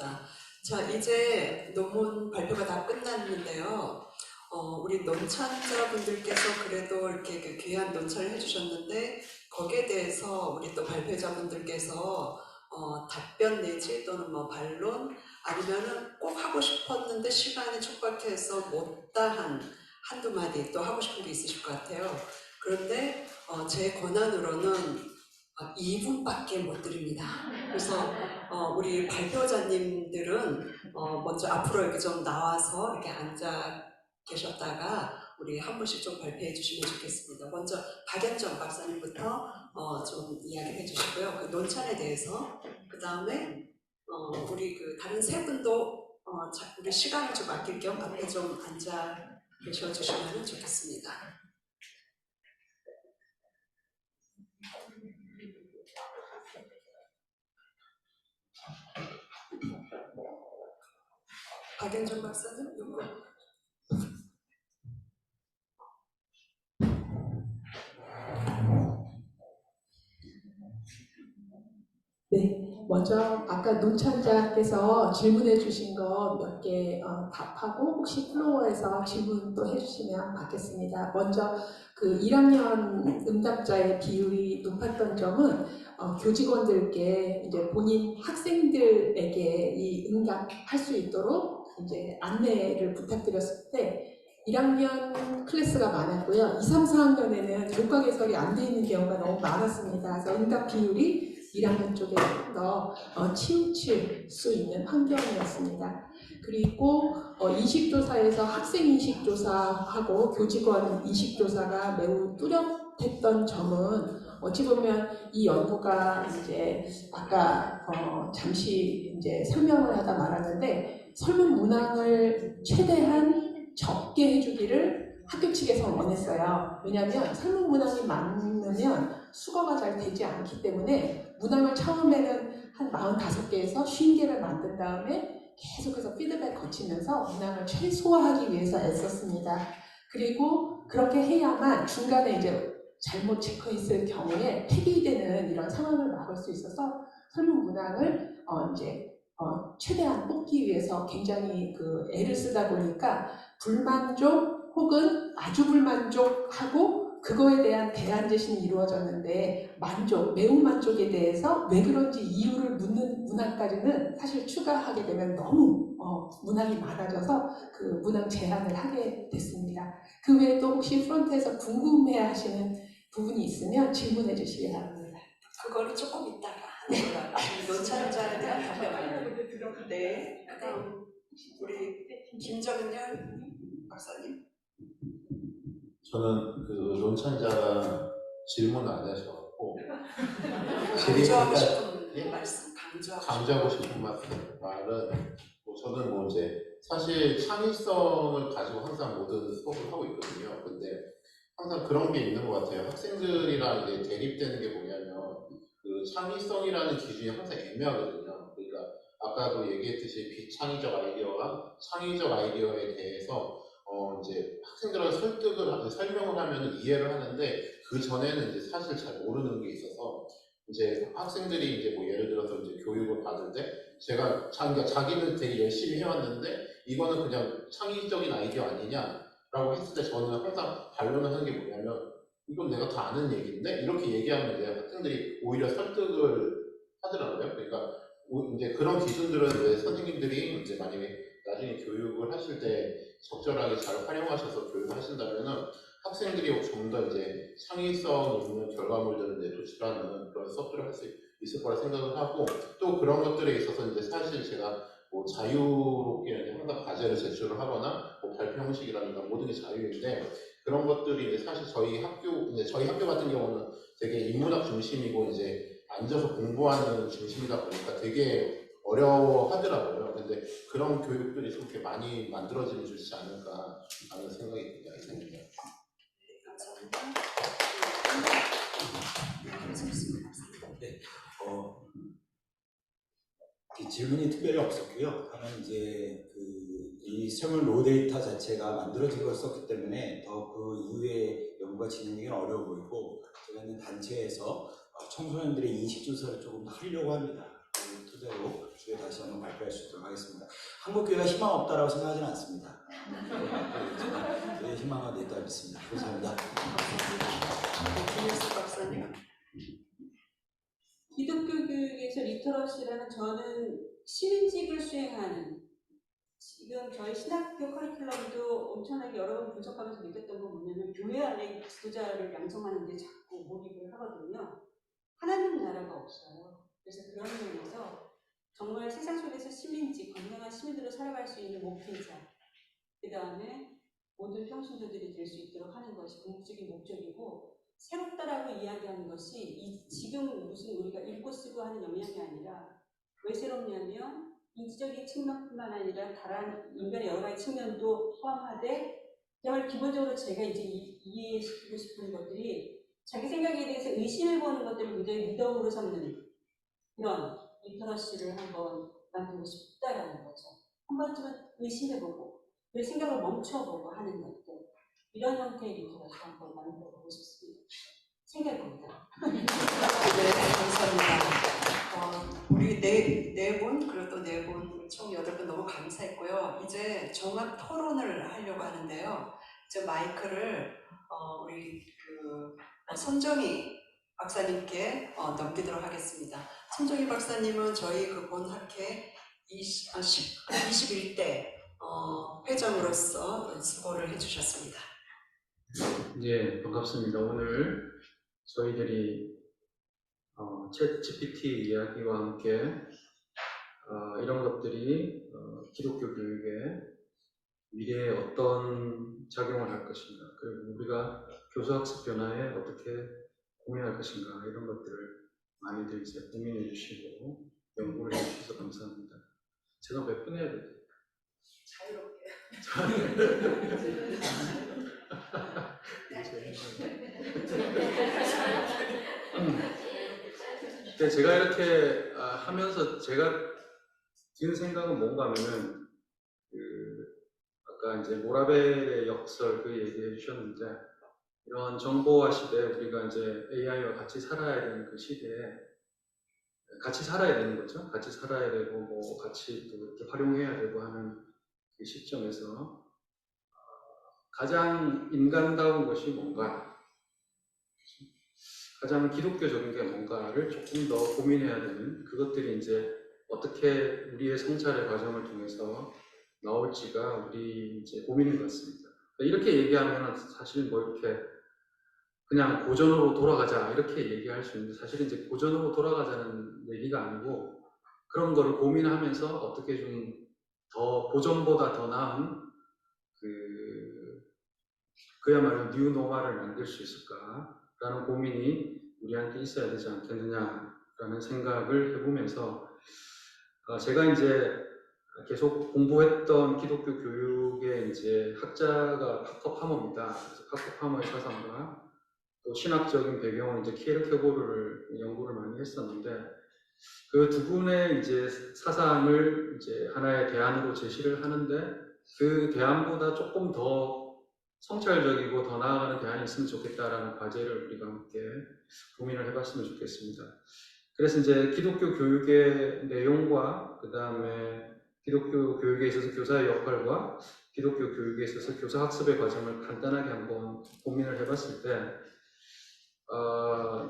반갑습니다. 자, 이제 논문 발표가 다 끝났는데요. 우리 논찬자분들께서 그래도 이렇게 그 귀한 논찬을 해주셨는데 거기에 대해서 우리 또 발표자분들께서 답변 내지 또는 뭐 반론 아니면은 꼭 하고 싶었는데 시간이 촉박해서 못다한 한두 마디 또 하고 싶은 게 있으실 것 같아요. 그런데 제 권한으로는 2분밖에 못 드립니다. 그래서 우리 발표자님들은 먼저 앞으로 이렇게 좀 나와서 이렇게 앉아 계셨다가 우리 한 분씩 좀 발표해 주시면 좋겠습니다. 먼저 박연정 박사님부터 좀 이야기를 해주시고요. 그 논찬에 대해서 그 다음에 우리 그 다른 세 분도 우리 시간을 좀 아낄 겸 앞에 좀 앉아 계셔 주시면 좋겠습니다. 박연정 박사님, 누구? 네, 먼저 아까 논찬자께서 질문해 주신 거 몇 개 답하고 혹시 플로어에서 질문 또 해주시면 받겠습니다. 먼저 그 1학년 응답자의 비율이 높았던 점은 교직원들께 이제 본인 학생들에게 이 응답할 수 있도록 이제 안내를 부탁드렸을 때 1학년 클래스가 많았고요. 2, 3, 4학년에는 교과 개설이 안 돼 있는 경우가 너무 많았습니다. 그래서 응답 비율이 1학년 쪽에 더 치우칠 수 있는 환경이었습니다. 그리고 인식조사에서 학생 인식조사하고 교직원 인식조사가 매우 뚜렷했던 점은 어찌 보면 이 연구가 이제 아까 잠시 이제 설명을 하다 말았는데 설문 문항을 최대한 적게 해주기를 학교 측에서 원했어요. 왜냐하면 설문 문항이 많으면 수거가 잘 되지 않기 때문에 문항을 처음에는 한 45개에서 50개를 만든 다음에 계속해서 피드백 거치면서 문항을 최소화하기 위해서 애썼습니다. 그리고 그렇게 해야만 중간에 이제 잘못 체크했을 경우에 폐기되는 이런 상황을 막을 수 있어서 설문 문항을 최대한 뽑기 위해서 굉장히 그 애를 쓰다 보니까 불만족 혹은 아주 불만족하고 그거에 대한 대안 제시는 이루어졌는데 만족, 매우 만족에 대해서 왜 그런지 이유를 묻는 문항까지는 사실 추가하게 되면 너무 문항이 많아져서 그 문항 제한을 하게 됐습니다. 그 외에 또 혹시 프론트에서 궁금해하시는 부분이 있으면 질문해 주시기 바랍니다. 그거를 조금 이따가 하는 거라. 논찬자에 대한 답변을. 네. 그다음 우리 김정렬 박사님. 저는 그 논찬자가 질문 안 하셔갖고 강조하고 싶은 말씀, 강조하고 싶은 말은 저는 뭐 이제 사실 창의성을 가지고 항상 모든 수업을 하고 있거든요. 근데 항상 그런 게 있는 것 같아요. 학생들이랑 이제 대립되는 게 뭐냐면 그 창의성이라는 기준이 항상 애매하거든요. 그러니까 아까도 얘기했듯이 비창의적 아이디어와 창의적 아이디어에 대해서 이제 학생들한테 설명을 하면 이해를 하는데 그 전에는 이제 사실 잘 모르는 게 있어서 이제 학생들이 이제 뭐 예를 들어서 이제 교육을 받을 때 제가 자기는 되게 열심히 해왔는데 이거는 그냥 창의적인 아이디어 아니냐라고 했을 때 저는 항상 반론을 하는 게 뭐냐면 이건 내가 다 아는 얘기인데 이렇게 얘기하면 이제 학생들이 오히려 설득을 하더라고요. 그러니까 이제 그런 기준들은 왜 선생님들이 이제 만약에 나중에 교육을 하실 때 적절하게 잘 활용하셔서 교육을 하신다면은 학생들이 좀 더 이제 창의성 있는 결과물들을 내도출하는 그런 수업들을 할 수 있을 거라 생각을 하고 또 그런 것들에 있어서 이제 사실 제가 뭐 자유롭게 이제 항상 과제를 제출을 하거나 뭐 발표 형식이라든가 모든 게 자유인데 그런 것들이 이제 사실 저희 학교 같은 경우는 되게 인문학 중심이고 이제 앉아서 공부하는 중심이다 보니까 되게 어려워하더라고요. 근데 그런 교육들이 그렇게 많이 만들어지면 좋지 않을까 하는 생각이 듭니다. 네, 질문이 특별히 없었고요. 다만 이제 이 설문 로 데이터 자체가 만들어진 걸 썼기 때문에 더 그 이후에 연구가 진행되기는 어려워 보이고 제가 있는 단체에서 청소년들의 인식 조사를 조금 더 하려고 합니다. 그 토대로 주에 다시 한번 발표할 수 있도록 하겠습니다. 한국교회가 희망 없다라고 생각하지는 않습니다. 저희 희망은 있다고 믿습니다. 감사합니다. 김일수 박사님. 기독교 교육에서 리터러시라는 저는 시민직을 수행하는 지금 저희 신학교 커리큘럼도 엄청나게 여러 번 분석하면서 느꼈던 건 뭐냐면 교회 안에 지도자를 양성하는 데 자꾸 몰입을 하거든요. 하나님 나라가 없어요. 그래서 그런 면에서 정말 세상 속에서 시민직, 건강한 시민으로 살아갈 수 있는 목회자, 그 다음에 모든 평신도들이 될 수 있도록 하는 것이 궁극적인 목적이고, 새롭다라고 이야기하는 것이 지금 무슨 우리가 읽고 쓰고 하는 영역이 아니라 왜 새롭냐면 인지적인 측면뿐만 아니라 다른 인간의 여러 가지 측면도 포함하되, 정말 기본적으로 제가 이제 이해시키고 싶은 것들이 자기 생각에 대해서 의심해보는 것들을 굉장히 믿음으로 삼는 그런 리터러시를 한번 만들고 싶다라는 거죠. 한 번쯤은 의심해보고 그 생각을 멈춰보고 하는 것들, 이런 형태의 리터러시 한번 만들어보고 싶습니다. 생각입니다. 네, 감사합니다. 우리 네 분, 그리고 또 네 분, 총 8분 너무 감사했고요. 이제 종합 토론을 하려고 하는데요. 이제 마이크를 우리 손정희 박사님께 넘기도록 하겠습니다. 손정희 박사님은 저희 그 본학회 21대 회장으로서 수고를 해주셨습니다. 예, 반갑습니다. 오늘 저희들이 챗 GPT 이야기와 함께 이런 것들이 기독교 교육의 미래에 어떤 작용을 할 것인가, 그리고 우리가 교수학습 변화에 어떻게 공유할 것인가, 이런 것들을 많이들 이제 고민해 주시고 연구를 해 주셔서 감사합니다. 제가 몇 분 해야 되죠? 근데 제가 이렇게 하면서 제가 든 생각은 뭔가 하면은 아까 이제 모라벨의 역설 그 얘기해 주셨는데, 이런 정보화 시대에 우리가 이제 AI와 같이 살아야 되는 그 시대에 같이 살아야 되는 거죠. 같이 살아야 되고 뭐 같이 또 이렇게 활용해야 되고 하는 그 시점에서 가장 인간다운 것이 뭔가, 가장 기독교적인 게 뭔가를 조금 더 고민해야 되는, 그것들이 이제 어떻게 우리의 성찰의 과정을 통해서 나올지가 우리 이제 고민인 것 같습니다. 이렇게 얘기하면 사실 뭐 이렇게 그냥 고전으로 돌아가자 이렇게 얘기할 수 있는데, 사실 이제 고전으로 돌아가자는 얘기가 아니고 그런 거를 고민하면서 어떻게 좀 더 고전보다 더 나은 그야말로 뉴 노멀을 만들 수 있을까라는 고민이 우리한테 있어야 되지 않겠느냐라는 생각을 해보면서 제가 이제 계속 공부했던 기독교 교육의 이제 학자가 파커 파머입니다. 그래서 파커 파머의 사상과 또 신학적인 배경은 이제 키에르케고르를 연구를 많이 했었는데, 그 두 분의 이제 사상을 이제 하나의 대안으로 제시를 하는데, 그 대안보다 조금 더 성찰적이고 더 나아가는 대안이 있으면 좋겠다라는 과제를 우리가 함께 고민을 해봤으면 좋겠습니다. 그래서 이제 기독교 교육의 내용과 그 다음에 기독교 교육에 있어서 교사의 역할과 기독교 교육에 있어서 교사 학습의 과정을 간단하게 한번 고민을 해봤을 때,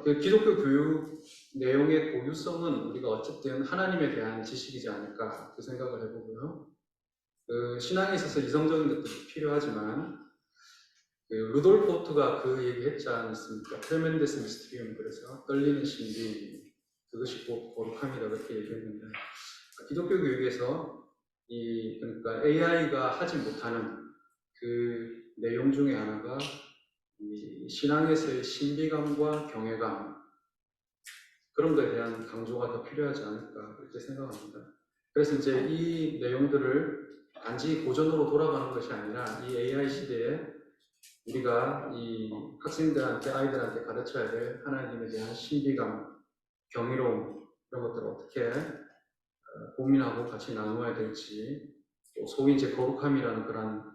그 기독교 교육 내용의 고유성은 우리가 어쨌든 하나님에 대한 지식이지 않을까 그 생각을 해보고요. 그 신앙에 있어서 이성적인 것도 필요하지만 루돌프 호트가 그 얘기 했지 않습니까? 트레멘데스 미스트리움, 그래서 떨리는 신비, 그것이 곧 거룩함이다, 그렇게 얘기했는데, 기독교 교육에서 그러니까 AI가 하지 못하는 그 내용 중에 하나가 이 신앙에서의 신비감과 경외감, 그런 것에 대한 강조가 더 필요하지 않을까 그렇게 생각합니다. 그래서 이제 이 내용들을 단지 고전으로 돌아가는 것이 아니라 이 AI 시대에 우리가 이 학생들한테, 아이들한테 가르쳐야 될 하나님에 대한 신비감, 경이로움, 이런 것들을 어떻게 고민하고 같이 나누어야 될지, 또 소위 이제 거룩함이라는 그런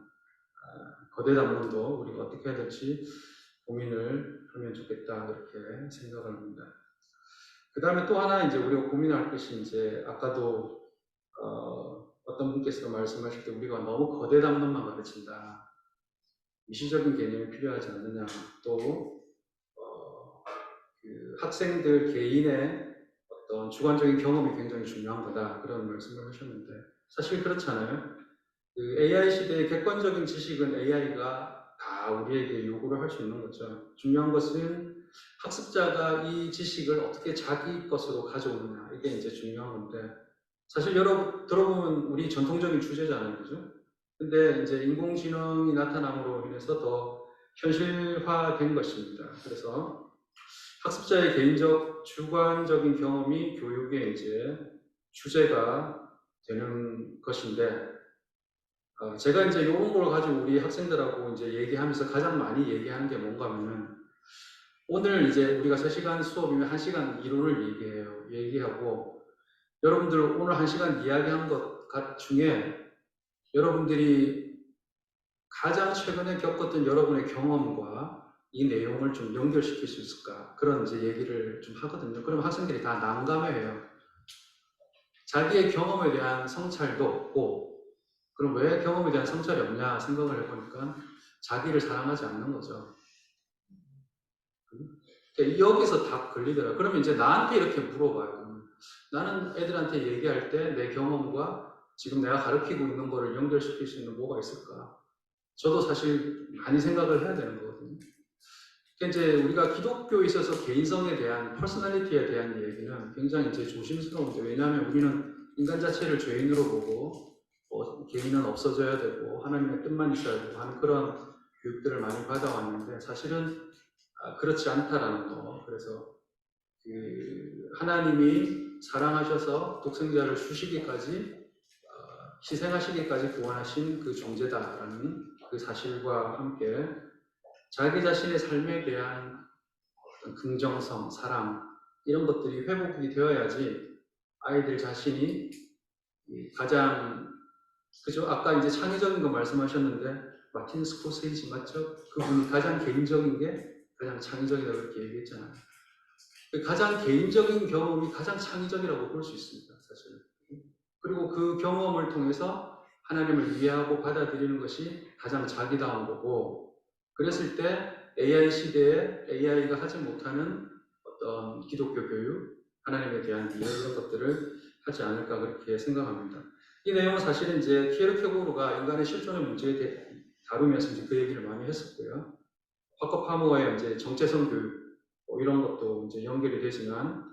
거대 담론도 우리가 어떻게 해야 될지 고민을 하면 좋겠다 이렇게 생각을 합니다. 그 다음에 또 하나 이제 우리가 고민할 것이, 이제 아까도 어떤 분께서 말씀하실 때 우리가 너무 거대 담론만 가르친다. 미시적인 개념이 필요하지 않느냐. 또 그 학생들 개인의 어떤 주관적인 경험이 굉장히 중요한 거다. 그런 말씀을 하셨는데 사실 그렇잖아요. 그 AI 시대의 객관적인 지식은 AI가 다 우리에게 요구를 할 수 있는 거죠. 중요한 것은 학습자가 이 지식을 어떻게 자기 것으로 가져오느냐. 이게 이제 중요한 건데 사실 여러분 들어보면 우리 전통적인 주제잖아요. 그죠? 근데 이제 인공지능이 나타남으로 인해서 더 현실화된 것입니다. 그래서 학습자의 개인적 주관적인 경험이 교육의 이제 주제가 되는 것인데 제가 이제 이런 걸 가지고 우리 학생들하고 이제 얘기하면서 가장 많이 얘기하는 게 뭔가 하면은 오늘 이제 우리가 3시간 수업이면 1시간 이론을 얘기하고 여러분들 오늘 1시간 이야기한 것 중에 여러분들이 가장 최근에 겪었던 여러분의 경험과 이 내용을 좀 연결시킬 수 있을까? 그런 이제 얘기를 좀 하거든요. 그럼 학생들이 다 난감해해요. 자기의 경험에 대한 성찰도 없고, 그럼 왜 경험에 대한 성찰이 없냐 생각을 해보니까 자기를 사랑하지 않는 거죠. 그러니까 여기서 다 걸리더라. 그러면 이제 나한테 이렇게 물어봐요. 나는 애들한테 얘기할 때 내 경험과 지금 내가 가르치고 있는 거를 연결시킬 수 있는 뭐가 있을까? 저도 사실 많이 생각을 해야 되는 거거든요. 그러니까 이제 우리가 기독교에 있어서 개인성에 대한, 퍼스널리티에 대한 얘기는 굉장히 이제 조심스러운데, 왜냐하면 우리는 인간 자체를 죄인으로 보고, 개인은 없어져야 되고, 하나님의 뜻만 있어야 되고 하는 그런 교육들을 많이 받아왔는데, 사실은 그렇지 않다라는 거. 그래서 하나님이 사랑하셔서 독생자를 주시기까지, 희생하시기까지 구원하신 그 존재다라는 그 사실과 함께 자기 자신의 삶에 대한 어떤 긍정성, 사랑 이런 것들이 회복이 되어야지 아이들 자신이 가장 그죠? 아까 이제 창의적인 거 말씀하셨는데 마틴 스코세이지 맞죠? 그분이 가장 개인적인 게 가장 창의적이라고 이렇게 얘기했잖아요. 가장 개인적인 경험이 가장 창의적이라고 볼 수 있습니다, 사실. 그리고 그 경험을 통해서 하나님을 이해하고 받아들이는 것이 가장 자기다운 거고, 그랬을 때 AI 시대에 AI가 하지 못하는 어떤 기독교 교육, 하나님에 대한 이해 이런 것들을 하지 않을까 그렇게 생각합니다. 이 내용은 사실은 이제 키에르케고르가 인간의 실존의 문제에 대해 다루면서 이제 그 얘기를 많이 했었고요. 화커파머의 이제 정체성 교육 이런 것도 이제 연결이 되지만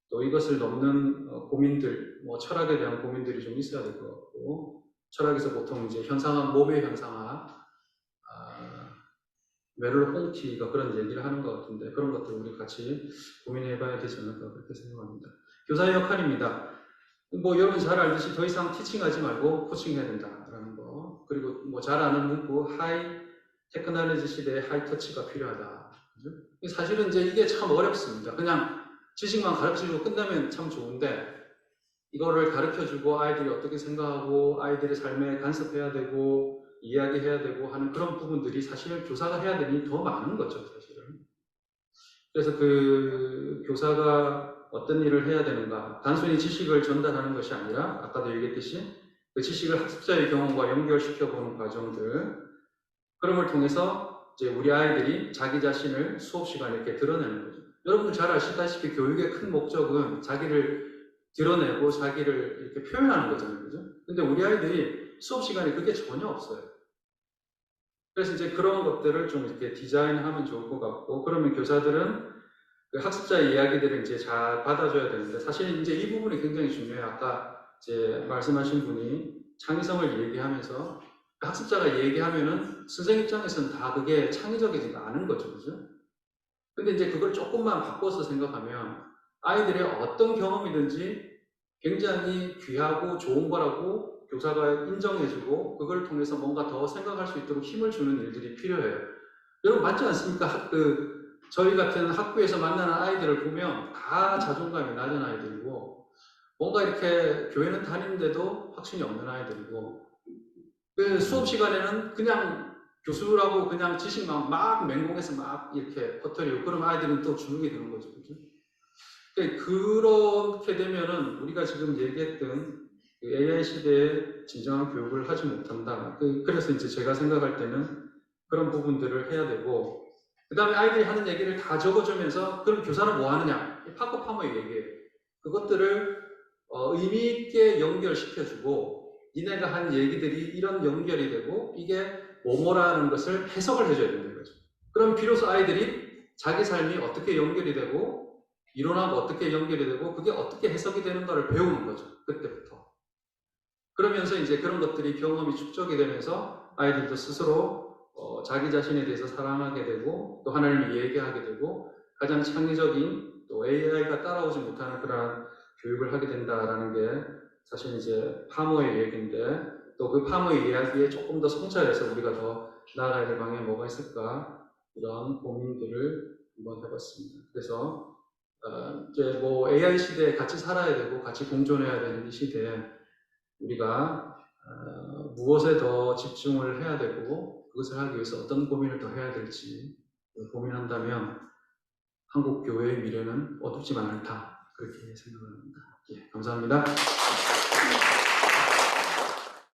또 이것을 넘는 고민들, 철학에 대한 고민들이 좀 있어야 될 것 같고, 철학에서 보통 이제 현상화, 몸의 현상화, 메를 홍티가 그런 얘기를 하는 것 같은데 그런 것들 우리 같이 고민해봐야 되지 않을까 그렇게 생각합니다. 교사의 역할입니다. 여러분 잘 알듯이 더 이상 티칭하지 말고 코칭해야 된다라는 거. 그리고 잘 아는 문구 하이 테크놀로지 시대에 하이 터치가 필요하다. 그죠? 사실은 이제 이게 참 어렵습니다. 그냥 지식만 가르쳐주고 끝나면 참 좋은데 이거를 가르쳐주고 아이들이 어떻게 생각하고 아이들의 삶에 간섭해야 되고 이야기해야 되고 하는 그런 부분들이 사실 교사가 해야 되니 더 많은 거죠, 사실은. 그래서 그 교사가 어떤 일을 해야 되는가, 단순히 지식을 전달하는 것이 아니라 아까도 얘기했듯이 그 지식을 학습자의 경험과 연결시켜보는 과정들, 그런 걸 통해서 이제 우리 아이들이 자기 자신을 수업 시간에 이렇게 드러내는 거죠. 여러분들 잘 아시다시피 교육의 큰 목적은 자기를 드러내고 자기를 이렇게 표현하는 거잖아요, 그죠? 근데 우리 아이들이 수업 시간에 그게 전혀 없어요. 그래서 이제 그런 것들을 좀 이렇게 디자인하면 좋을 것 같고, 그러면 교사들은 그 학습자의 이야기들을 이제 잘 받아줘야 되는데, 사실 이제 이 부분이 굉장히 중요해요. 아까 이제 말씀하신 분이 창의성을 얘기하면서 학습자가 얘기하면은 선생님 입장에서는 다 그게 창의적이지 않은 거죠, 그죠? 근데 이제 그걸 조금만 바꿔서 생각하면 아이들의 어떤 경험이든지 굉장히 귀하고 좋은 거라고 교사가 인정해주고 그걸 통해서 뭔가 더 생각할 수 있도록 힘을 주는 일들이 필요해요. 여러분 맞지 않습니까? 저희 같은 학교에서 만나는 아이들을 보면 다 자존감이 낮은 아이들이고 뭔가 이렇게 교회는 다니는데도 확신이 없는 아이들이고 그 수업 시간에는 그냥 교수라고 그냥 지식만 막 맹공해서 막 이렇게 퍼뜨리고 그럼 아이들은 또 주눅이 드는 거죠. 그렇죠? 그렇게 되면은 우리가 지금 얘기했던 AI 시대에 진정한 교육을 하지 못한다. 그래서 이제 제가 생각할 때는 그런 부분들을 해야 되고, 그 다음에 아이들이 하는 얘기를 다 적어주면서 그럼 교사는 뭐 하느냐? 이 파커 파머의 얘기예요. 그것들을 의미 있게 연결시켜주고, 니네가 한 얘기들이 이런 연결이 되고 이게 뭐뭐라는 것을 해석을 해줘야 되는 거죠. 그럼 비로소 아이들이 자기 삶이 어떻게 연결이 되고 이론하고 어떻게 연결이 되고 그게 어떻게 해석이 되는가를 배우는 거죠. 그때부터. 그러면서 이제 그런 것들이 경험이 축적이 되면서 아이들도 스스로 자기 자신에 대해서 사랑하게 되고 또 하나님을 얘기하게 되고 가장 창의적인 또 AI가 따라오지 못하는 그러한 교육을 하게 된다라는 게 사실 이제 파머의 얘기인데 또 그 파머의 이야기에 조금 더 성찰해서 우리가 더 나아가야 될 방향이 뭐가 있을까 이런 고민들을 한번 해봤습니다. 그래서 이제 뭐 AI 시대에 같이 살아야 되고 같이 공존해야 되는 이 시대에 우리가 무엇에 더 집중을 해야 되고 그것을 하기 위해서 어떤 고민을 더 해야 될지 고민한다면 한국 교회의 미래는 어둡지만 않다 그렇게 생각을 합니다. 예, 감사합니다.